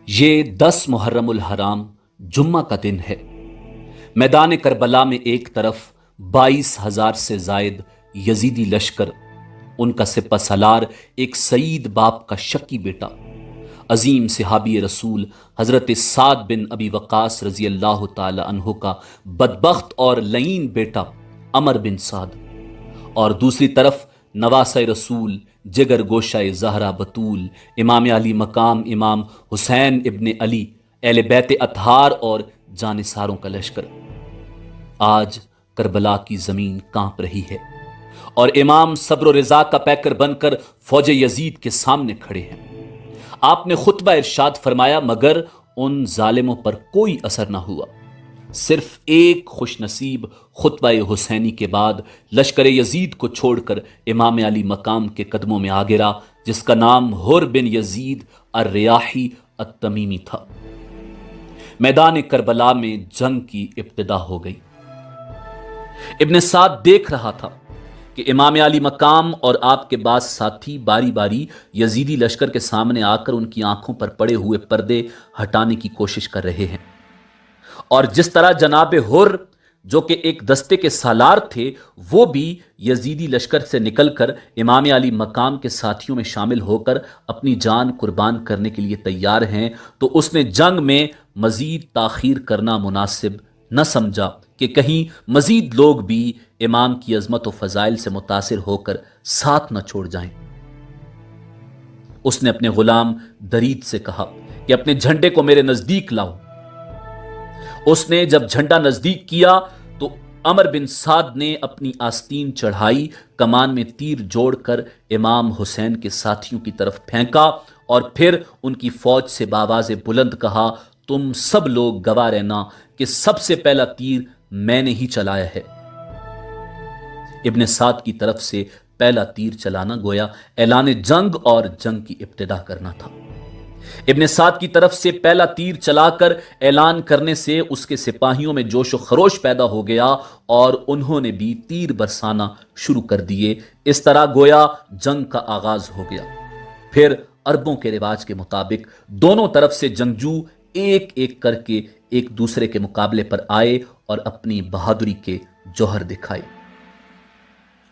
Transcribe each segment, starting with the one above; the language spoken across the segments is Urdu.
یہ 10 محرم الحرام جمعہ کا دن ہے۔ میدان کربلا میں ایک طرف 22,000 سے زائد یزیدی لشکر، ان کا سپہ سالار ایک سعید باپ کا شکی بیٹا، عظیم صحابی رسول حضرت سعد بن ابی وقاص رضی اللہ تعالی عنہ کا بدبخت اور لعین بیٹا عمر بن سعد، اور دوسری طرف نواسہ رسول جگر گوشہ زہرا بطول امام علی مقام امام حسین ابن علی اہل بیت اطہار اور جانثاروں کا لشکر۔ آج کربلا کی زمین کانپ رہی ہے اور امام صبر و رضا کا پیکر بن کر فوج یزید کے سامنے کھڑے ہیں۔ آپ نے خطبہ ارشاد فرمایا مگر ان ظالموں پر کوئی اثر نہ ہوا۔ صرف ایک خوش نصیب خطبہ حسینی کے بعد لشکر یزید کو چھوڑ کر امام علی مقام کے قدموں میں آ گرا، جس کا نام حر بن یزید الریاحی التمیمی تھا۔ میدان کربلا میں جنگ کی ابتدا ہو گئی۔ ابن سعد دیکھ رہا تھا کہ امام علی مقام اور آپ کے بعض ساتھی باری باری یزیدی لشکر کے سامنے آ کر ان کی آنکھوں پر پڑے ہوئے پردے ہٹانے کی کوشش کر رہے ہیں، اور جس طرح جناب حر جو کہ ایک دستے کے سالار تھے، وہ بھی یزیدی لشکر سے نکل کر امام علی مقام کے ساتھیوں میں شامل ہو کر اپنی جان قربان کرنے کے لیے تیار ہیں، تو اس نے جنگ میں مزید تاخیر کرنا مناسب نہ سمجھا کہ کہیں مزید لوگ بھی امام کی عظمت و فضائل سے متاثر ہو کر ساتھ نہ چھوڑ جائیں۔ اس نے اپنے غلام درید سے کہا کہ اپنے جھنڈے کو میرے نزدیک لاؤ۔ اس نے جب جھنڈا نزدیک کیا تو عمر بن سعد نے اپنی آستین چڑھائی، کمان میں تیر جوڑ کر امام حسین کے ساتھیوں کی طرف پھینکا اور پھر ان کی فوج سے بآواز بلند کہا، تم سب لوگ گواہ رہنا کہ سب سے پہلا تیر میں نے ہی چلایا ہے۔ ابن سعد کی طرف سے پہلا تیر چلانا گویا اعلان جنگ اور جنگ کی ابتدا کرنا تھا۔ ابن سعد کی طرف سے پہلا تیر چلا کر اعلان کرنے سے اس کے سپاہیوں میں جوش و خروش پیدا ہو گیا اور انہوں نے بھی تیر برسانا شروع کر دیے۔ اس طرح گویا جنگ کا آغاز ہو گیا۔ پھر عربوں کے رواج کے مطابق دونوں طرف سے جنگجو ایک ایک کر کے ایک دوسرے کے مقابلے پر آئے اور اپنی بہادری کے جوہر دکھائے۔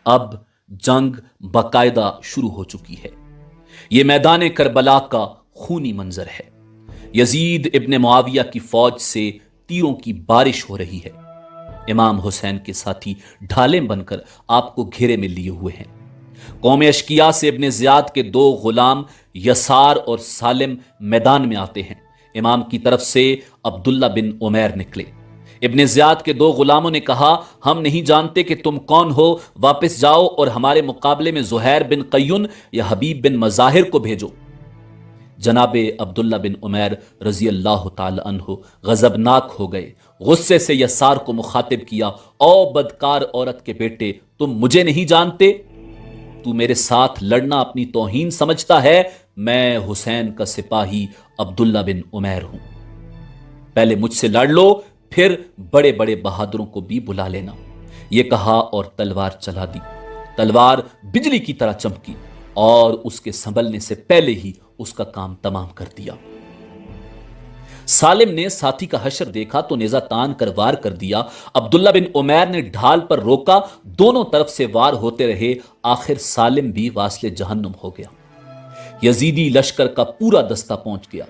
اب جنگ باقاعدہ شروع ہو چکی ہے۔ یہ میدان کربلا کا خونی منظر ہے۔ یزید ابن معاویہ کی فوج سے تیروں کی بارش ہو رہی ہے۔ امام حسین کے ساتھی ڈھالیں بن کر آپ کو گھیرے میں لیے ہوئے ہیں۔ قوم اشکیا سے ابن زیاد کے 2 غلام یسار اور سالم میدان میں آتے ہیں۔ امام کی طرف سے عبداللہ بن عمیر نکلے۔ ابن زیاد کے 2 غلاموں نے کہا، ہم نہیں جانتے کہ تم کون ہو، واپس جاؤ اور ہمارے مقابلے میں زہیر بن قیون یا حبیب بن مظاہر کو بھیجو۔ جناب عبداللہ بن عمیر رضی اللہ تعالی عنہ غضبناک ہو گئے، غصے سے یسار کو مخاطب کیا، او بدکار عورت کے بیٹے، تم مجھے نہیں جانتے؟ تو میرے ساتھ لڑنا اپنی توہین سمجھتا ہے؟ میں حسین کا سپاہی عبداللہ بن عمیر ہوں۔ پہلے مجھ سے لڑ لو، پھر بڑے بڑے بہادروں کو بھی بلا لینا۔ یہ کہا اور تلوار چلا دی۔ تلوار بجلی کی طرح چمکی اور اس کے سنبھلنے سے پہلے ہی اس کا کام تمام کر دیا۔ سالم نے ساتھی کا حشر دیکھا تو نیزہ تان کر وار کر دیا۔ عبداللہ بن عمیر نے ڈھال پر روکا، دونوں طرف سے وار ہوتے رہے، آخر سالم بھی واصل جہنم ہو گیا۔ یزیدی لشکر کا پورا دستہ پہنچ گیا۔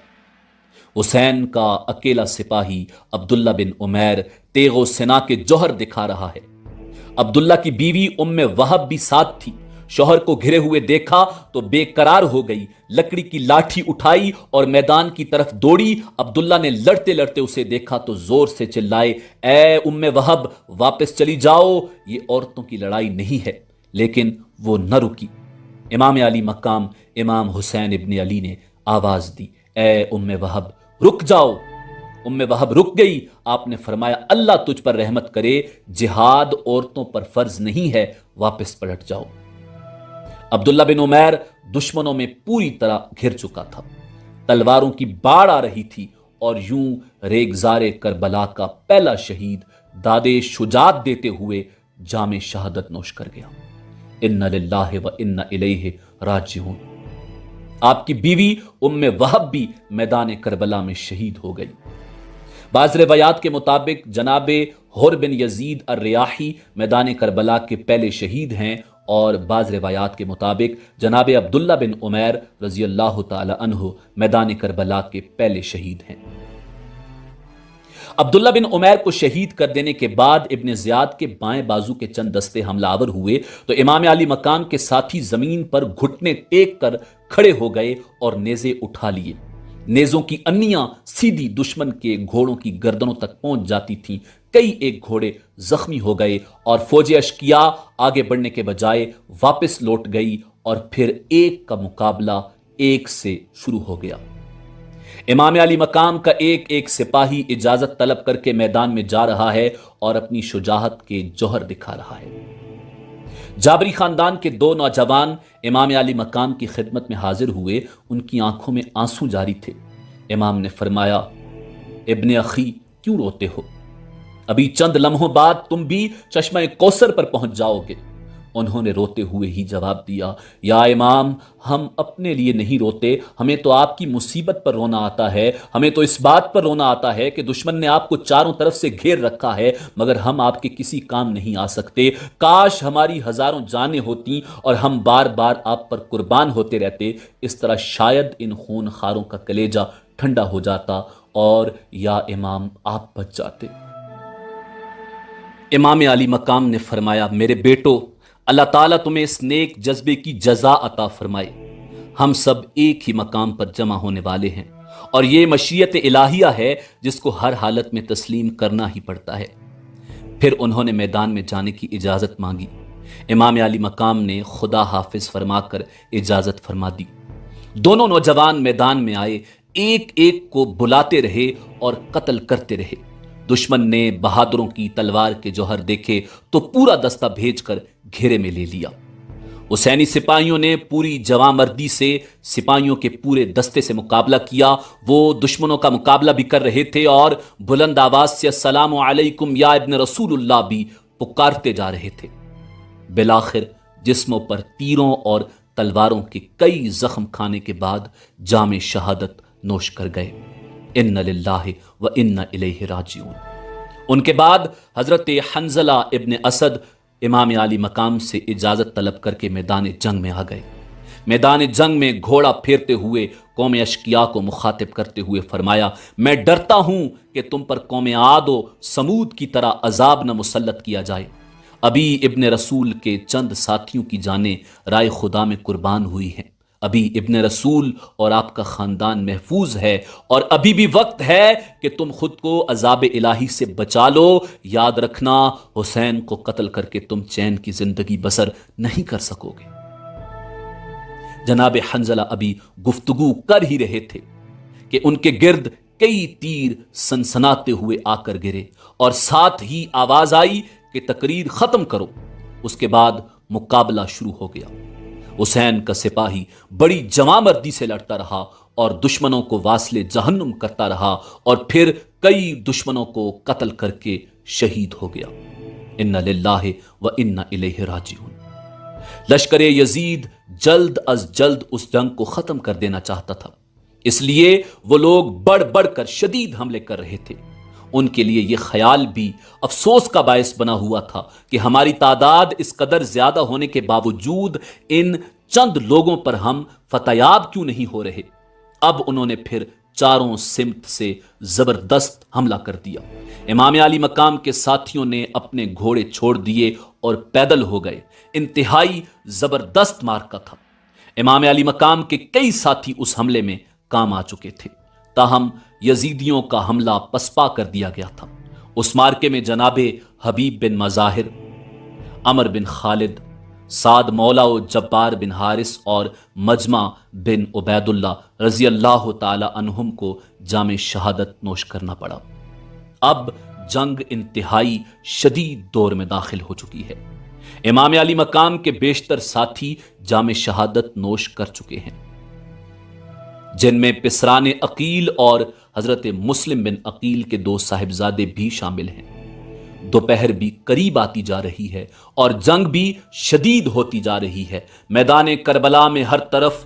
حسین کا اکیلا سپاہی عبداللہ بن عمیر تیغ و سنا کے جوہر دکھا رہا ہے۔ عبداللہ کی بیوی ام وہب بھی ساتھ تھی۔ شوہر کو گھرے ہوئے دیکھا تو بے قرار ہو گئی، لکڑی کی لاٹھی اٹھائی اور میدان کی طرف دوڑی۔ عبداللہ نے لڑتے لڑتے اسے دیکھا تو زور سے چلائے، اے ام وہب، واپس چلی جاؤ، یہ عورتوں کی لڑائی نہیں ہے۔ لیکن وہ نہ رکی۔ امام علی مقام امام حسین ابن علی نے آواز دی، اے ام وہب رک جاؤ۔ ام وہب رک گئی۔ آپ نے فرمایا، اللہ تجھ پر رحمت کرے، جہاد عورتوں پر فرض نہیں ہے، واپس پلٹ جاؤ۔ عبداللہ بن عمیر دشمنوں میں پوری طرح گھر چکا تھا۔ تلواروں کی باڑ آ رہی تھی اور یوں ریگزار کربلا کا پہلا شہید داد شجاعت دیتے ہوئے جام شہادت نوش کر گیا۔ انا للہ و انا الیہ راجعون۔ آپ کی بیوی ام وہب بھی میدان کربلا میں شہید ہو گئی۔ بعض روایات کے مطابق جناب حر بن یزید الریاحی میدان کربلا کے پہلے شہید ہیں، اور بعض روایات کے مطابق جناب عبداللہ بن عمیر رضی اللہ تعالی عنہ میدان کربلا کے پہلے شہید ہیں۔ عبداللہ بن عمیر کو شہید کر دینے کے بعد ابن زیاد کے بائیں بازو کے چند دستے حملہ آور ہوئے تو امام علی مقام کے ساتھی زمین پر گھٹنے ٹیک کر کھڑے ہو گئے اور نیزے اٹھا لیے۔ نیزوں کی انیاں سیدھی دشمن کے گھوڑوں کی گردنوں تک پہنچ جاتی تھیں۔ کئی ایک گھوڑے زخمی ہو گئے اور فوج اشکیا آگے بڑھنے کے بجائے واپس لوٹ گئی، اور پھر ایک کا مقابلہ ایک سے شروع ہو گیا۔ امام علی مقام کا ایک ایک سپاہی اجازت طلب کر کے میدان میں جا رہا ہے اور اپنی شجاعت کے جوہر دکھا رہا ہے۔ جابری خاندان کے دو نوجوان امام علی مقام کی خدمت میں حاضر ہوئے۔ ان کی آنکھوں میں آنسو جاری تھے۔ امام نے فرمایا، ابن اخی کیوں روتے ہو؟ ابھی چند لمحوں بعد تم بھی چشمہ کوثر پر پہنچ جاؤ گے۔ انہوں نے روتے ہوئے ہی جواب دیا، یا امام، ہم اپنے لیے نہیں روتے، ہمیں تو آپ کی مصیبت پر رونا آتا ہے۔ ہمیں تو اس بات پر رونا آتا ہے کہ دشمن نے آپ کو چاروں طرف سے گھیر رکھا ہے، مگر ہم آپ کے کسی کام نہیں آ سکتے۔ کاش ہماری ہزاروں جانیں ہوتی اور ہم بار بار آپ پر قربان ہوتے رہتے، اس طرح شاید ان خون خاروں کا کلیجہ ٹھنڈا ہو جاتا اور یا امام آپ بچ جاتے۔ امام علی مقام نے فرمایا، میرے بیٹو، اللہ تعالیٰ تمہیں اس نیک جذبے کی جزا عطا فرمائے۔ ہم سب ایک ہی مقام پر جمع ہونے والے ہیں، اور یہ مشیت الہیہ ہے جس کو ہر حالت میں تسلیم کرنا ہی پڑتا ہے۔ پھر انہوں نے میدان میں جانے کی اجازت مانگی۔ امام علی مقام نے خدا حافظ فرما کر اجازت فرما دی۔ دونوں نوجوان میدان میں آئے، ایک ایک کو بلاتے رہے اور قتل کرتے رہے۔ دشمن نے بہادروں کی تلوار کے جوہر دیکھے تو پورا دستہ بھیج کر گھیرے میں لے لیا۔ حسینی سپاہیوں نے پوری جواں مردی سے سپاہیوں کے پورے دستے سے مقابلہ کیا۔ وہ دشمنوں کا مقابلہ بھی کر رہے تھے اور بلند آواز سے السلام علیکم یا ابن رسول اللہ بھی پکارتے جا رہے تھے۔ بالآخر جسموں پر تیروں اور تلواروں کے کئی زخم کھانے کے بعد جام شہادت نوش کر گئے۔ ان للہ و انا الیہ راجعون۔ ان کے بعد حضرت حنظلہ ابن اسد امام علی مقام سے اجازت طلب کر کے میدان جنگ میں آ گئے۔ میدان جنگ میں گھوڑا پھیرتے ہوئے قوم اشکیا کو مخاطب کرتے ہوئے فرمایا، میں ڈرتا ہوں کہ تم پر قوم عاد و سمود کی طرح عذاب نہ مسلط کیا جائے۔ ابھی ابن رسول کے چند ساتھیوں کی جانیں رائے خدا میں قربان ہوئی ہیں۔ ابھی ابن رسول اور آپ کا خاندان محفوظ ہے، اور ابھی بھی وقت ہے کہ تم خود کو عذاب الہی سے بچا لو۔ یاد رکھنا، حسین کو قتل کر کے تم چین کی زندگی بسر نہیں کر سکو گے۔ جناب حنظلہ ابھی گفتگو کر ہی رہے تھے کہ ان کے گرد کئی تیر سنسناتے ہوئے آ کر گرے، اور ساتھ ہی آواز آئی کہ تقریر ختم کرو۔ اس کے بعد مقابلہ شروع ہو گیا۔ حسین کا سپاہی بڑی جواں مردی سے لڑتا رہا اور دشمنوں کو واصل جہنم کرتا رہا، اور پھر کئی دشمنوں کو قتل کر کے شہید ہو گیا۔ انا للہ و انا الیہ راجعون۔ لشکر یزید جلد از جلد اس جنگ کو ختم کر دینا چاہتا تھا، اس لیے وہ لوگ بڑھ بڑھ کر شدید حملے کر رہے تھے۔ ان کے لیے یہ خیال بھی افسوس کا باعث بنا ہوا تھا کہ ہماری تعداد اس قدر زیادہ ہونے کے باوجود ان چند لوگوں پر ہم فتح یاب کیوں نہیں ہو رہے۔ اب انہوں نے پھر چاروں سمت سے زبردست حملہ کر دیا۔ امام علی مقام کے ساتھیوں نے اپنے گھوڑے چھوڑ دیے اور پیدل ہو گئے۔ انتہائی زبردست مارکا تھا۔ امام علی مقام کے کئی ساتھی اس حملے میں کام آ چکے تھے، تاہم یزیدیوں کا حملہ پسپا کر دیا گیا تھا۔ اس مارکے میں جناب حبیب بن مظاہر، عمر بن خالد، سعد مولا و جبار بن حارث اور مجمع بن عبید اللہ رضی اللہ تعالی عنہم کو جام شہادت نوش کرنا پڑا۔ اب جنگ انتہائی شدید دور میں داخل ہو چکی ہے۔ امام علی مقام کے بیشتر ساتھی جام شہادت نوش کر چکے ہیں، جن میں پسران عقیل اور حضرت مسلم بن عقیل کے دو صاحبزادے بھی شامل ہیں۔ دوپہر بھی قریب آتی جا رہی ہے اور جنگ بھی شدید ہوتی جا رہی ہے۔ میدان کربلا میں ہر طرف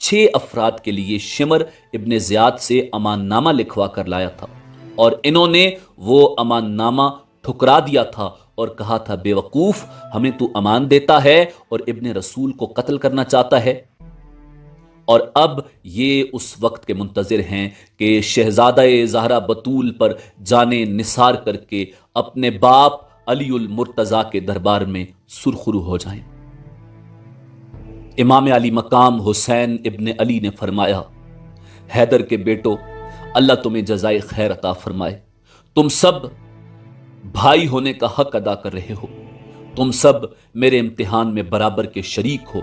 6 افراد کے لیے شمر ابن زیاد سے امان نامہ لکھوا کر لایا تھا، اور انہوں نے وہ امان نامہ ٹھکرا دیا تھا اور کہا تھا، بے وقوف، ہمیں تو امان دیتا ہے اور ابن رسول کو قتل کرنا چاہتا ہے۔ اور اب یہ اس وقت کے منتظر ہیں کہ شہزادہ زہرا بطول پر جانے نثار کر کے اپنے باپ علی المرتضیٰ کے دربار میں سرخرو ہو جائیں۔ امام علی مقام حسین ابن علی نے فرمایا، حیدر کے بیٹو، اللہ تمہیں جزائے خیر عطا فرمائے، تم سب بھائی ہونے کا حق ادا کر رہے ہو، تم سب میرے امتحان میں برابر کے شریک ہو،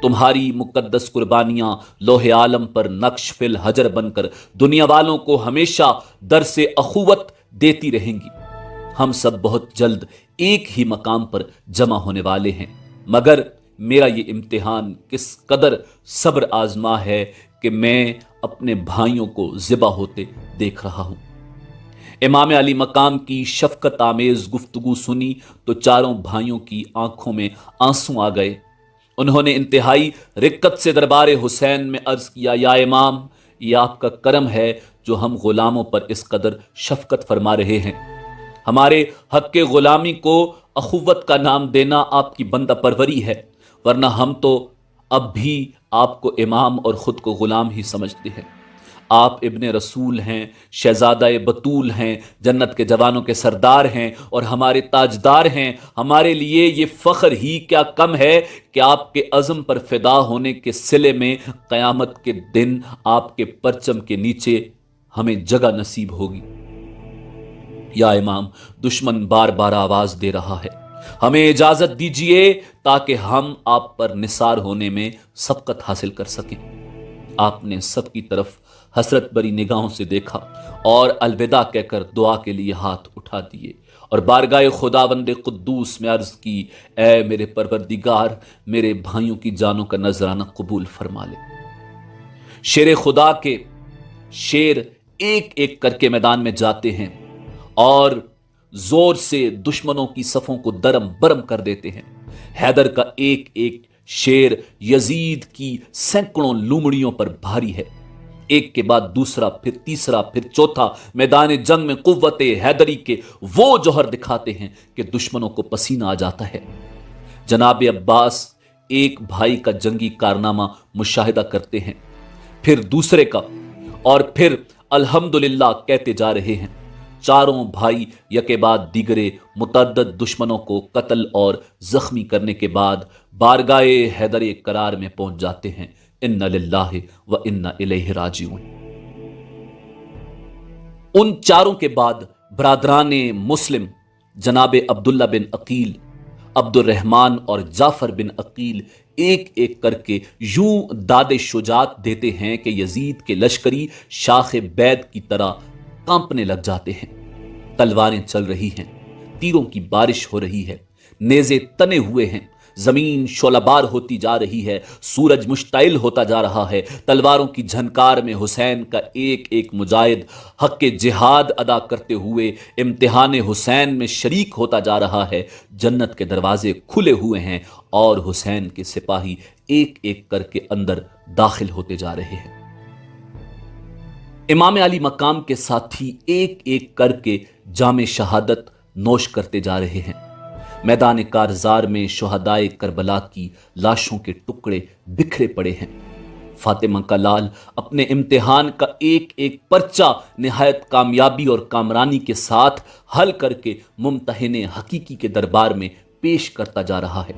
تمہاری مقدس قربانیاں لوح عالم پر نقش فی الحجر بن کر دنیا والوں کو ہمیشہ درس اخوت دیتی رہیں گی۔ ہم سب بہت جلد ایک ہی مقام پر جمع ہونے والے ہیں، مگر میرا یہ امتحان کس قدر صبر آزما ہے کہ میں اپنے بھائیوں کو ذبح ہوتے دیکھ رہا ہوں۔ امام علی مقام کی شفقت آمیز گفتگو سنی تو چاروں بھائیوں کی آنکھوں میں آنسو آ گئے۔ انہوں نے انتہائی رقت سے دربار حسین میں عرض کیا، یا امام، یہ آپ کا کرم ہے جو ہم غلاموں پر اس قدر شفقت فرما رہے ہیں۔ ہمارے حق غلامی کو اخوت کا نام دینا آپ کی بندہ پروری ہے، ورنہ ہم تو اب بھی آپ کو امام اور خود کو غلام ہی سمجھتے ہیں۔ آپ ابن رسول ہیں، شہزادہ بطول ہیں، جنت کے جوانوں کے سردار ہیں اور ہمارے تاجدار ہیں۔ ہمارے لیے یہ فخر ہی کیا کم ہے کہ آپ کے عزم پر فدا ہونے کے صلے میں قیامت کے دن آپ کے پرچم کے نیچے ہمیں جگہ نصیب ہوگی۔ یا امام، دشمن بار بار آواز دے رہا ہے، ہمیں اجازت دیجیے تاکہ ہم آپ پر نثار ہونے میں سبقت حاصل کر سکیں۔ آپ نے سب کی طرف حسرت بری نگاہوں سے دیکھا اور الوداع کہہ کر دعا کے لیے ہاتھ اٹھا دیے اور بارگاہ خداوند قدوس میں عرض کی، اے میرے پروردگار، میرے بھائیوں کی جانوں کا نذرانہ قبول فرما لے۔ شیر خدا کے شیر ایک ایک کر کے میدان میں جاتے ہیں اور زور سے دشمنوں کی صفوں کو درم برم کر دیتے ہیں۔ حیدر کا ایک ایک شیر یزید کی سینکڑوں لومڑیوں پر بھاری ہے۔ ایک کے بعد دوسرا، پھر تیسرا، پھر چوتھا میدان جنگ میں قوت حیدری کے وہ جوہر دکھاتے ہیں کہ دشمنوں کو پسینہ آ جاتا ہے۔ جناب عباس ایک بھائی کا جنگی کارنامہ مشاہدہ کرتے ہیں، پھر دوسرے کا، اور پھر الحمدللہ کہتے جا رہے ہیں۔ چاروں بھائی یکے بعد دیگرے متعدد دشمنوں کو قتل اور زخمی کرنے کے بعد بارگاہ حیدر قرار میں پہنچ جاتے ہیں۔ ان للہ و انا الیہ راجعون۔ ان چاروں کے بعد برادران مسلم جناب عبداللہ بن عقیل، عبد الرحمن اور جعفر بن عقیل ایک ایک کر کے یوں داد شجاعت دیتے ہیں کہ یزید کے لشکری شاخ بید کی طرح کانپنے لگ جاتے ہیں۔ تلواریں چل رہی ہیں، تیروں کی بارش ہو رہی ہے، نیزے تنے ہوئے ہیں، زمین شعلہ بار ہوتی جا رہی ہے، سورج مشتعل ہوتا جا رہا ہے۔ تلواروں کی جھنکار میں حسین کا ایک ایک مجاہد حق جہاد ادا کرتے ہوئے امتحان حسین میں شریک ہوتا جا رہا ہے۔ جنت کے دروازے کھلے ہوئے ہیں اور حسین کے سپاہی ایک ایک کر کے اندر داخل ہوتے جا رہے ہیں۔ امام علی مقام کے ساتھی ایک ایک کر کے جام شہادت نوش کرتے جا رہے ہیں۔ میدان کارزار میں شہدائے کربلا کی لاشوں کے ٹکڑے بکھرے پڑے ہیں۔ فاطمہ کا لال اپنے امتحان کا ایک ایک پرچہ نہایت کامیابی اور کامرانی کے ساتھ حل کر کے ممتحن حقیقی کے دربار میں پیش کرتا جا رہا ہے۔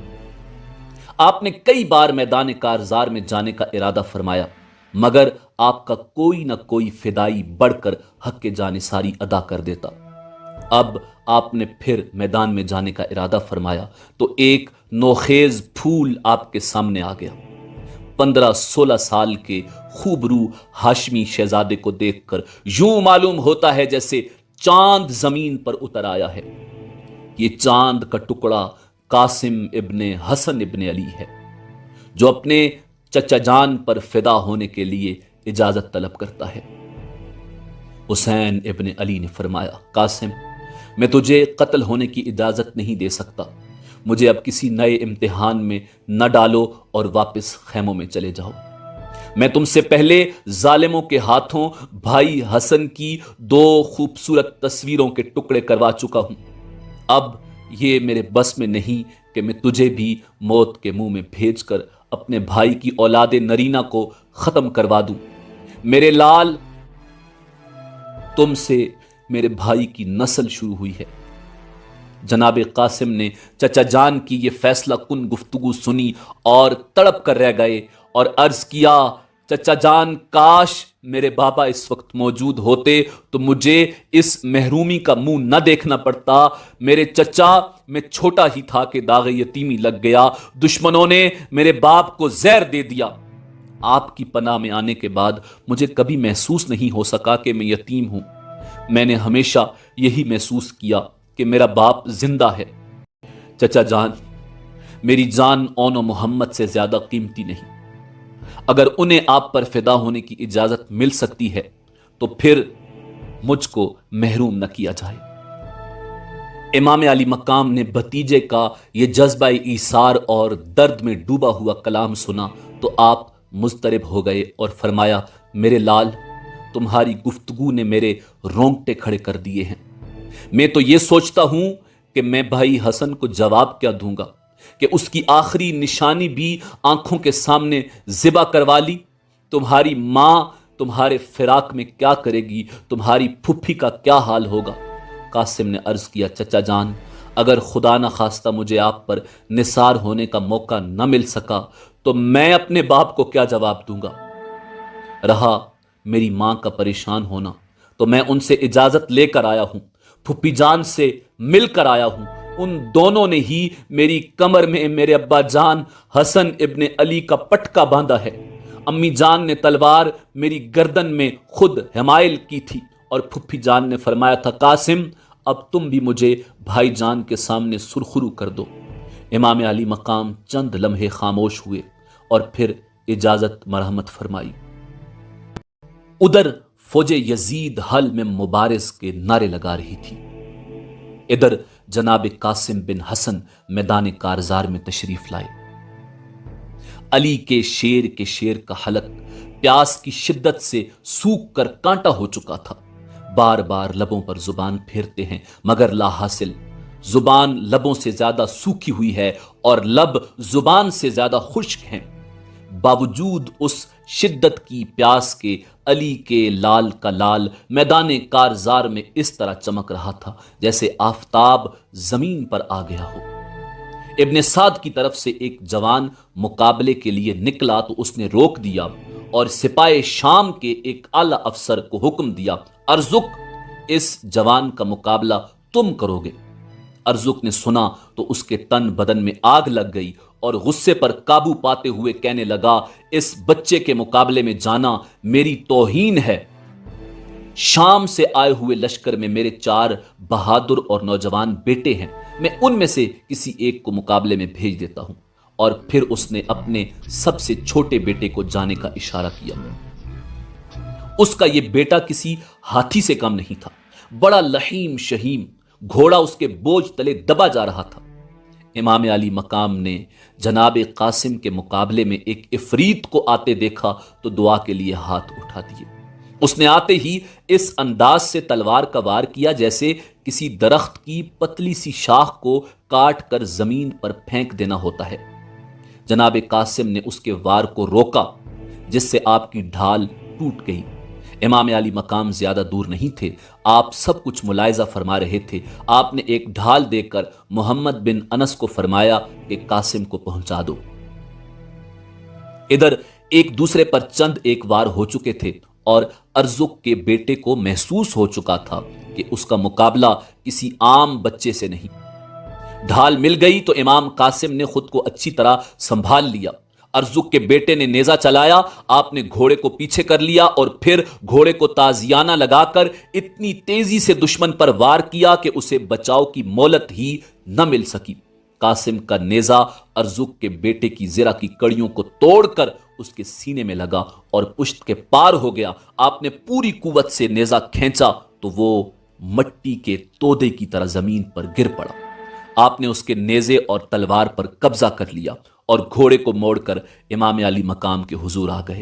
آپ نے کئی بار میدان کارزار میں جانے کا ارادہ فرمایا، مگر آپ کا کوئی نہ کوئی فدائی بڑھ کر حق کے جانثاری ادا کر دیتا۔ اب آپ نے پھر میدان میں جانے کا ارادہ فرمایا تو ایک نوخیز پھول آپ کے سامنے آ گیا۔ 15-16 سال کے خوبرو ہاشمی شہزادے کو دیکھ کر یوں معلوم ہوتا ہے جیسے چاند زمین پر اتر آیا ہے۔ یہ چاند کا ٹکڑا قاسم ابن حسن ابن علی ہے، جو اپنے چچا جان پر فدا ہونے کے لیے اجازت طلب کرتا ہے۔ حسین ابن علی نے فرمایا، قاسم، میں تجھے قتل ہونے کی اجازت نہیں دے سکتا، مجھے اب کسی نئے امتحان میں نہ ڈالو اور واپس خیموں میں چلے جاؤ۔ میں تم سے پہلے ظالموں کے ہاتھوں بھائی حسن کی 2 خوبصورت تصویروں کے ٹکڑے کروا چکا ہوں۔ اب یہ میرے بس میں نہیں کہ میں تجھے بھی موت کے منہ میں بھیج کر اپنے بھائی کی اولاد نرینہ کو ختم کروا دوں۔ میرے لال، تم سے میرے بھائی کی نسل شروع ہوئی ہے۔ جناب قاسم نے چچا جان کی یہ فیصلہ کن گفتگو سنی اور تڑپ کر رہ گئے اور عرض کیا، چچا جان، کاش میرے بابا اس وقت موجود ہوتے تو مجھے اس محرومی کا منہ نہ دیکھنا پڑتا۔ میرے چچا، میں چھوٹا ہی تھا کہ داغ یتیمی لگ گیا، دشمنوں نے میرے باپ کو زہر دے دیا۔ آپ کی پناہ میں آنے کے بعد مجھے کبھی محسوس نہیں ہو سکا کہ میں یتیم ہوں۔ میں نے ہمیشہ یہی محسوس کیا کہ میرا باپ زندہ ہے۔ چچا جان، میری جان اون و محمد سے زیادہ قیمتی نہیں۔ اگر انہیں آپ پر فدا ہونے کی اجازت مل سکتی ہے تو پھر مجھ کو محروم نہ کیا جائے۔ امام علی مقام نے بھتیجے کا یہ جذبہ ایثار اور درد میں ڈوبا ہوا کلام سنا تو آپ مضطرب ہو گئے اور فرمایا، میرے لال، تمہاری گفتگو نے میرے رونگٹے کھڑے کر دیے ہیں۔ میں تو یہ سوچتا ہوں کہ میں بھائی حسن کو جواب کیا دوں گا کہ اس کی آخری نشانی بھی آنکھوں کے سامنے ذبح کروا لی۔ تمہاری ماں تمہارے فراق میں کیا کرے گی؟ تمہاری پھپھی کا کیا حال ہوگا؟ قاسم نے عرض کیا، چچا جان، اگر خدا نہ خواستہ مجھے آپ پر نثار ہونے کا موقع نہ مل سکا تو میں اپنے باپ کو کیا جواب دوں گا؟ رہا میری ماں کا پریشان ہونا تو میں ان سے اجازت لے کر آیا ہوں، پھپھی جان سے مل کر آیا ہوں۔ ان دونوں نے ہی میری کمر میں میرے ابا جان حسن ابن علی کا پٹکا باندھا ہے۔ امی جان نے تلوار میری گردن میں خود حمائل کی تھی اور پھپھی جان نے فرمایا تھا، قاسم، اب تم بھی مجھے بھائی جان کے سامنے سرخرو کر دو۔ امام علی مقام چند لمحے خاموش ہوئے اور پھر اجازت مرحمت فرمائی۔ ادھر فوج یزید حل میں مبارز کے نعرے لگا رہی تھی، ادھر جناب قاسم بن حسن میدان کارزار میں تشریف لائے۔ علی کے شیر کا حلق پیاس کی شدت سے سوکھ کر کانٹا ہو چکا تھا۔ بار بار لبوں پر زبان پھیرتے ہیں مگر لا حاصل۔ زبان لبوں سے زیادہ سوکھی ہوئی ہے اور لب زبان سے زیادہ خشک ہیں۔ باوجود اس شدت کی پیاس کے علی کے لال کا لال میدان کارزار میں اس طرح چمک رہا تھا جیسے آفتاب زمین پر آ گیا ہو۔ ابن سعد کی طرف سے ایک جوان مقابلے کے لیے نکلا تو اس نے روک دیا اور سپاہ شام کے ایک اعلی افسر کو حکم دیا، ارزق، اس جوان کا مقابلہ تم کرو گے۔ ارزق نے سنا تو اس کے تن بدن میں آگ لگ گئی اور غصے پر قابو پاتے ہوئے کہنے لگا، اس بچے کے مقابلے میں جانا میری توہین ہے۔ شام سے آئے ہوئے لشکر میں میرے 4 بہادر اور نوجوان بیٹے ہیں، میں ان میں سے کسی ایک کو مقابلے میں بھیج دیتا ہوں۔ اور پھر اس نے اپنے سب سے چھوٹے بیٹے کو جانے کا اشارہ کیا۔ اس کا یہ بیٹا کسی ہاتھی سے کم نہیں تھا، بڑا لحیم شہیم، گھوڑا اس کے بوجھ تلے دبا جا رہا تھا۔ امام علی مقام نے جناب قاسم کے مقابلے میں ایک عفریت کو آتے دیکھا تو دعا کے لیے ہاتھ اٹھا دیے۔ اس نے آتے ہی اس انداز سے تلوار کا وار کیا جیسے کسی درخت کی پتلی سی شاخ کو کاٹ کر زمین پر پھینک دینا ہوتا ہے۔ جناب قاسم نے اس کے وار کو روکا جس سے آپ کی ڈھال ٹوٹ گئی۔ امام علی مقام زیادہ دور نہیں تھے، آپ سب کچھ ملاحظہ فرما رہے تھے۔ آپ نے ایک ڈھال دے کر محمد بن انس کو فرمایا کہ قاسم کو پہنچا دو۔ ادھر ایک دوسرے پر چند ایک وار ہو چکے تھے اور ارزق کے بیٹے کو محسوس ہو چکا تھا کہ اس کا مقابلہ کسی عام بچے سے نہیں۔ ڈھال مل گئی تو امام قاسم نے خود کو اچھی طرح سنبھال لیا۔ ارزق کے بیٹے نے نیزہ چلایا، آپ نے گھوڑے کو پیچھے کر لیا اور پھر گھوڑے کو تازیانہ لگا کر اتنی تیزی سے دشمن پر وار کیا کہ اسے بچاؤ کی مہلت ہی نہ مل سکی۔ قاسم کا نیزہ ارزق کے بیٹے کی زرہ کی کڑیوں کو توڑ کر اس کے سینے میں لگا اور پشت کے پار ہو گیا۔ آپ نے پوری قوت سے نیزہ کھینچا تو وہ مٹی کے تودے کی طرح زمین پر گر پڑا۔ آپ نے اس کے نیزے اور تلوار پر قبضہ کر لیا اور گھوڑے کو موڑ کر امام علی مقام کے حضور آ گئے۔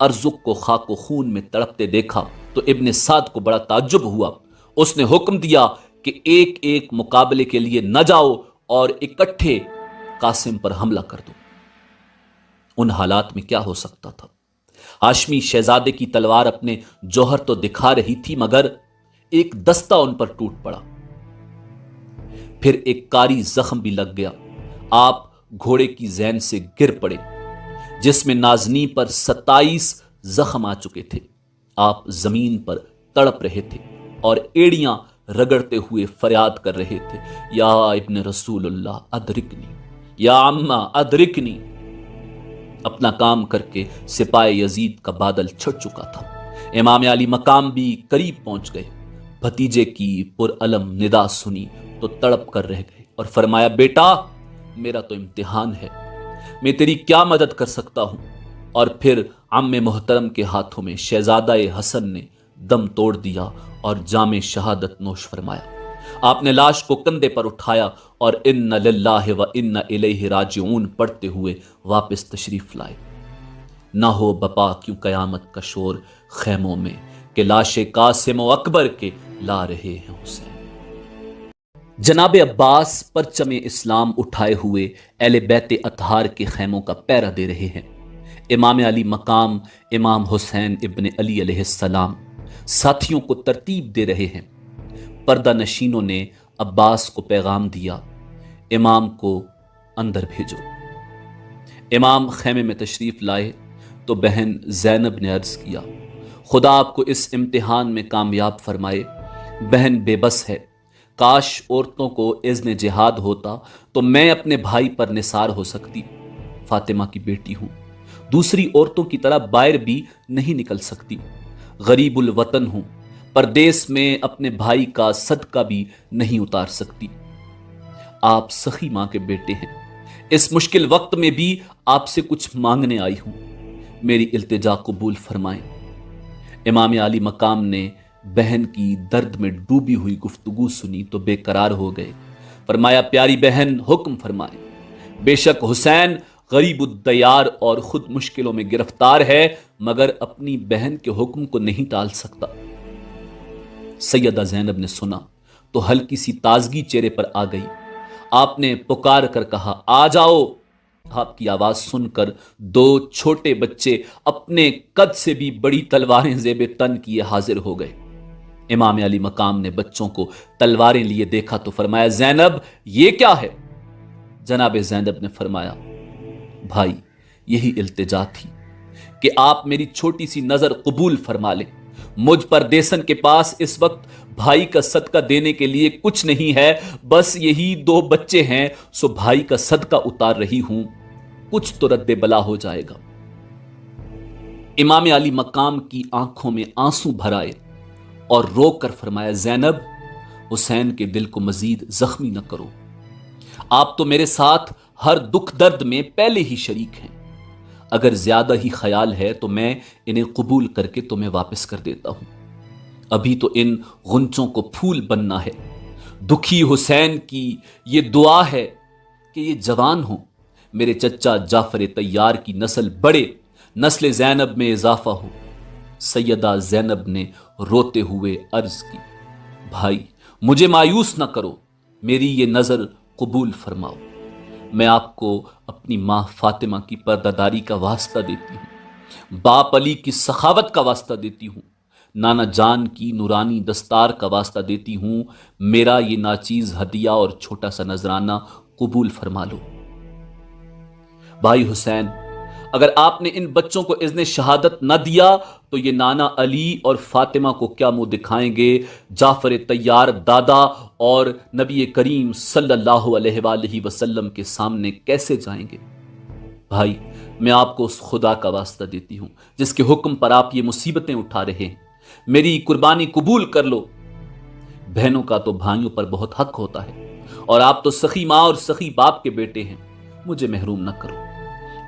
ارزق کو خاک و خون میں تڑپتے دیکھا تو ابن سعد کو بڑا تعجب ہوا۔ اس نے حکم دیا کہ ایک ایک مقابلے کے لیے نہ جاؤ اور اکٹھے قاسم پر حملہ کر دو۔ ان حالات میں کیا ہو سکتا تھا؟ ہاشمی شہزادے کی تلوار اپنے جوہر تو دکھا رہی تھی، مگر ایک دستہ ان پر ٹوٹ پڑا، پھر ایک کاری زخم بھی لگ گیا۔ آپ گھوڑے کی زین سے گر پڑے جس میں نازنی پر 27 زخم آ چکے تھے۔ آپ زمین پر تڑپ رہے تھے اور ایڑیاں رگڑتے ہوئے فریاد کر رہے تھے، یا ابن رسول اللہ ادرکنی، یا عمہ ادرکنی۔ اپنا کام کر کے سپاہ یزید کا بادل چھٹ چکا تھا۔ امام علی مقام بھی قریب پہنچ گئے۔ بھتیجے کی پرعلم ندا سنی تو تڑپ کر رہ گئے اور فرمایا، بیٹا میرا تو امتحان ہے، میں تیری کیا مدد کر سکتا ہوں؟ اور پھر عم محترم کے ہاتھوں میں شہزادہ حسن نے دم توڑ دیا اور جام شہادت نوش فرمایا۔ آپ نے لاش کو کندھے پر اٹھایا اور ان للہ و ان الیہ راجعون پڑھتے ہوئے واپس تشریف لائے۔ نہ ہو بپا کیوں قیامت کا شور خیموں میں، کہ لاش قاسم و اکبر کے لا رہے ہیں حسین۔ جناب عباس پرچم اسلام اٹھائے ہوئے اہل بیت اطہار کے خیموں کا پہرا دے رہے ہیں۔ امام علی مقام امام حسین ابن علی علیہ السلام ساتھیوں کو ترتیب دے رہے ہیں۔ پردہ نشینوں نے عباس کو پیغام دیا، امام کو اندر بھیجو۔ امام خیمے میں تشریف لائے تو بہن زینب نے عرض کیا، خدا آپ کو اس امتحان میں کامیاب فرمائے۔ بہن بے بس ہے، کاش عورتوں کو اذن جہاد ہوتا تو میں اپنے بھائی پر نثار ہو سکتی۔ فاطمہ کی بیٹی ہوں، دوسری عورتوں کی طرح باہر بھی نہیں نکل سکتی۔ غریب الوطن ہوں، پردیس میں اپنے بھائی کا صدقہ بھی نہیں اتار سکتی۔ آپ سخی ماں کے بیٹے ہیں، اس مشکل وقت میں بھی آپ سے کچھ مانگنے آئی ہوں، میری التجا قبول فرمائیں۔ امام علی مقام نے بہن کی درد میں ڈوبی ہوئی گفتگو سنی تو بے قرار ہو گئے۔ فرمایا، پیاری بہن حکم فرمائیں۔ بے شک حسین غریب الدیار اور خود مشکلوں میں گرفتار ہے، مگر اپنی بہن کے حکم کو نہیں ٹال سکتا۔ سیدہ زینب نے سنا تو ہلکی سی تازگی چہرے پر آ گئی۔ آپ نے پکار کر کہا، آ جاؤ۔ آپ کی آواز سن کر 2 چھوٹے بچے اپنے قد سے بھی بڑی تلواریں زیب تن کیے حاضر ہو گئے۔ امام علی مقام نے بچوں کو تلواریں لیے دیکھا تو فرمایا، زینب یہ کیا ہے؟ جناب زینب نے فرمایا، بھائی یہی التجا تھی کہ آپ میری چھوٹی سی نظر قبول فرما لیں۔ مجھ پردیسن کے پاس اس وقت بھائی کا صدقہ دینے کے لیے کچھ نہیں ہے، بس یہی 2 بچے ہیں، سو بھائی کا صدقہ اتار رہی ہوں، کچھ تو رد بلا ہو جائے گا۔ امام علی مقام کی آنکھوں میں آنسو بھر آئے اور رو کر فرمایا، زینب حسین کے دل کو مزید زخمی نہ کرو، آپ تو میرے ساتھ ہر دکھ درد میں پہلے ہی شریک ہیں، اگر زیادہ ہی خیال ہے تو میں انہیں قبول کر کے تمہیں واپس کر دیتا ہوں، ابھی تو ان غنچوں کو پھول بننا ہے۔ دکھی حسین کی یہ دعا ہے کہ یہ جوان ہوں، میرے چچا جعفر طیار کی نسل بڑھے، نسل زینب میں اضافہ ہو۔ سیدہ زینب نے روتے ہوئے عرض کی، بھائی مجھے مایوس نہ کرو، میری یہ نظر قبول فرماؤ، میں آپ کو اپنی ماں فاطمہ کی پردہ داری کا واسطہ دیتی ہوں، باپ علی کی سخاوت کا واسطہ دیتی ہوں، نانا جان کی نورانی دستار کا واسطہ دیتی ہوں، میرا یہ ناچیز ہدیہ اور چھوٹا سا نذرانہ قبول فرما لو۔ بھائی حسین، اگر آپ نے ان بچوں کو اذن شہادت نہ دیا تو یہ نانا علی اور فاطمہ کو کیا منہ دکھائیں گے؟ جعفر طیار دادا اور نبی کریم صلی اللہ علیہ وآلہ وسلم کے سامنے کیسے جائیں گے؟ بھائی میں آپ کو اس خدا کا واسطہ دیتی ہوں جس کے حکم پر آپ یہ مصیبتیں اٹھا رہے ہیں، میری قربانی قبول کر لو۔ بہنوں کا تو بھائیوں پر بہت حق ہوتا ہے، اور آپ تو سخی ماں اور سخی باپ کے بیٹے ہیں، مجھے محروم نہ کرو۔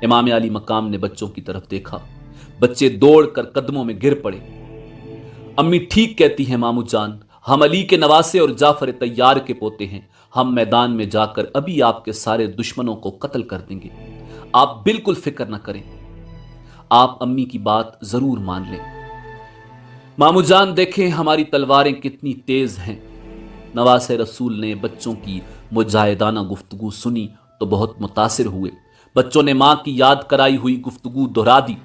امام علی مقام نے بچوں کی طرف دیکھا، بچے دوڑ کر قدموں میں گر پڑے۔ امی ٹھیک کہتی ہیں مامو جان، ہم علی کے نواسے اور جعفر طیار کے پوتے ہیں، ہم میدان میں جا کر ابھی آپ کے سارے دشمنوں کو قتل کر دیں گے، آپ بالکل فکر نہ کریں۔ آپ امی کی بات ضرور مان لیں۔ مامو جان دیکھیں ہماری تلواریں کتنی تیز ہیں۔ نواسے رسول نے بچوں کی مجاہدانہ گفتگو سنی تو بہت متاثر ہوئے۔ بچوں نے ماں کی یاد کرائی ہوئی گفتگو دہرا دی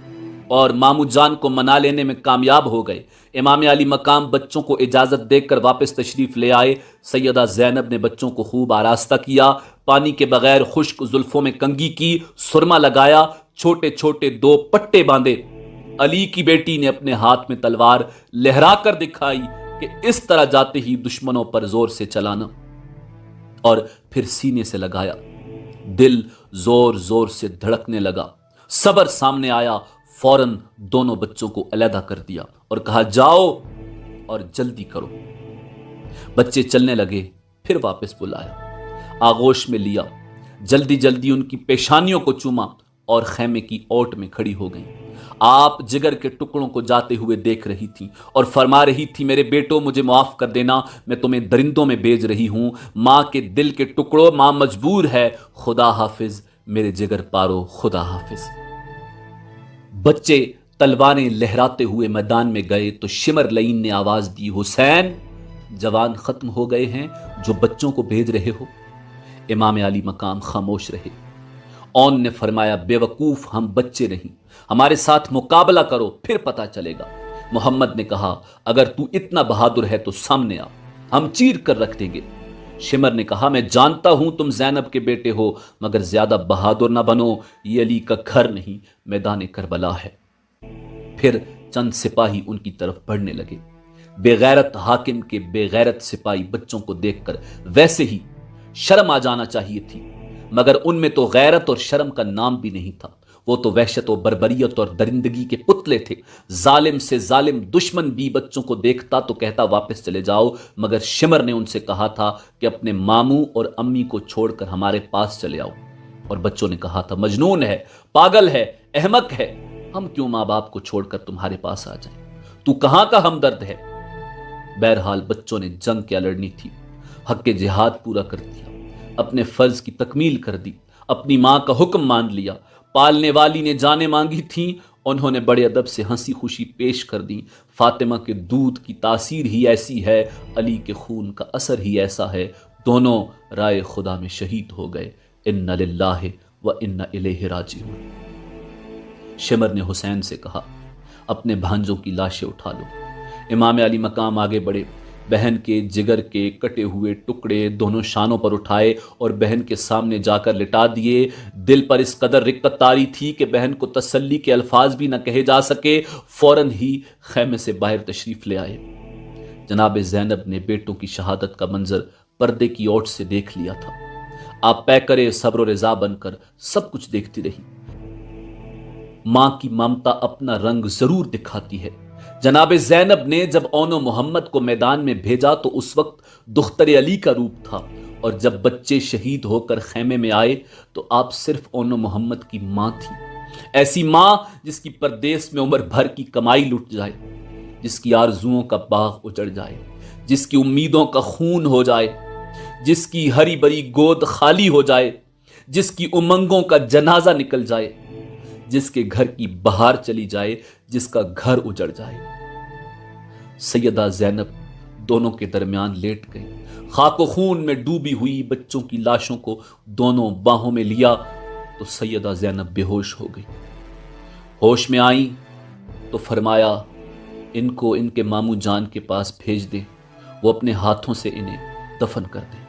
اور مامو جان کو منا لینے میں کامیاب ہو گئے۔ امام علی مقام بچوں کو اجازت دے کر واپس تشریف لے آئے۔ سیدہ زینب نے بچوں کو خوب آراستہ کیا، پانی کے بغیر خشک زلفوں میں کنگھی کی، سرما لگایا، چھوٹے چھوٹے 2 پٹے باندھے۔ علی کی بیٹی نے اپنے ہاتھ میں تلوار لہرا کر دکھائی کہ اس طرح جاتے ہی دشمنوں پر زور سے چلانا، اور پھر سینے سے لگایا۔ دل زور زور سے دھڑکنے لگا۔ صبر سامنے آیا، فوراً دونوں بچوں کو علیحدہ کر دیا اور کہا جاؤ اور جلدی کرو۔ بچے چلنے لگے، پھر واپس بلایا، آغوش میں لیا، جلدی جلدی ان کی پیشانیوں کو چوما اور خیمے کی اوٹ میں کھڑی ہو گئیں۔ آپ جگر کے ٹکڑوں کو جاتے ہوئے دیکھ رہی تھی اور فرما رہی تھی میرے بیٹوں مجھے معاف کر دینا، میں تمہیں درندوں میں بھیج رہی ہوں۔ ماں کے دل کے ٹکڑوں، ماں مجبور ہے، خدا حافظ میرے جگر پارو، خدا حافظ۔ بچے تلواریں لہراتے ہوئے میدان میں گئے تو شمر لعین نے آواز دی حسین جوان ختم ہو گئے ہیں جو بچوں کو بھیج رہے ہو؟ امام علی مقام خاموش رہے۔ اون نے فرمایا بے وقوف، ہم بچے نہیں، ہمارے ساتھ مقابلہ کرو پھر پتا چلے گا۔ محمد نے کہا اگر تو اتنا بہادر ہے تو سامنے آ، ہم چیر کر رکھ دیں گے۔ شمر نے کہا میں جانتا ہوں تم زینب کے بیٹے ہو، مگر زیادہ بہادر نہ بنو، یہ علی کا گھر نہیں میدان کربلا ہے۔ پھر چند سپاہی ان کی طرف بڑھنے لگے۔ بے غیرت حاکم کے بے غیرت سپاہی بچوں کو دیکھ کر ویسے ہی شرم آ جانا چاہیے تھی، مگر ان میں تو غیرت اور شرم کا نام بھی نہیں تھا۔ وہ تو وحشت و بربریت اور درندگی کے پتلے تھے۔ ظالم سے ظالم دشمن بھی بچوں کو دیکھتا تو کہتا واپس چلے جاؤ، مگر شمر نے ان سے کہا تھا کہ اپنے ماموں اور امی کو چھوڑ کر ہمارے پاس چلے آؤ، اور بچوں نے کہا تھا مجنون ہے، پاگل ہے، احمق ہے، ہم کیوں ماں باپ کو چھوڑ کر تمہارے پاس آ جائیں، تو کہاں کا ہمدرد ہے۔ بہرحال بچوں نے جنگ کیا لڑنی تھی، حق جہاد پورا کر دیا، اپنے فرض کی تکمیل کر دی، اپنی ماں کا حکم مان لیا۔ پالنے والی نے جانیں مانگی تھیں، انہوں نے بڑے ادب سے ہنسی خوشی پیش کر دی۔ فاطمہ کے دودھ کی تاثیر ہی ایسی ہے، علی کے خون کا اثر ہی ایسا ہے، دونوں رائے خدا میں شہید ہو گئے۔ ان للہ و انا الیہ راجعون۔ شمر نے حسین سے کہا اپنے بھانجوں کی لاشیں اٹھا لو۔ امام علی مقام آگے بڑھے، بہن کے جگر کے کٹے ہوئے ٹکڑے دونوں شانوں پر اٹھائے اور بہن کے سامنے جا کر لٹا دیے۔ دل پر اس قدر رقت طاری تھی کہ بہن کو تسلی کے الفاظ بھی نہ کہے جا سکے۔ فوراً ہی خیمے سے باہر تشریف لے آئے۔ جناب زینب نے بیٹوں کی شہادت کا منظر پردے کی اوٹ سے دیکھ لیا تھا۔ آپ پیکرے صبر و رضا بن کر سب کچھ دیکھتی رہی۔ ماں کی ممتا اپنا رنگ ضرور دکھاتی ہے۔ جناب زینب نے جب اون و محمد کو میدان میں بھیجا تو اس وقت دختر علی کا روپ تھا، اور جب بچے شہید ہو کر خیمے میں آئے تو آپ صرف اون و محمد کی ماں تھی۔ ایسی ماں جس کی پردیس میں عمر بھر کی کمائی لٹ جائے، جس کی آرزوؤں کا باغ اجڑ جائے، جس کی امیدوں کا خون ہو جائے، جس کی ہری بری گود خالی ہو جائے، جس کی امنگوں کا جنازہ نکل جائے، جس کے گھر کی بہار چلی جائے، جس کا گھر اجڑ جائے۔ سیدہ زینب دونوں کے درمیان لیٹ گئی، خاک و خون میں ڈوبی ہوئی بچوں کی لاشوں کو دونوں باہوں میں لیا تو سیدہ زینب بے ہوش ہو گئی۔ ہوش میں آئیں تو فرمایا ان کو ان کے ماموں جان کے پاس بھیج دیں، وہ اپنے ہاتھوں سے انہیں دفن کر دیں۔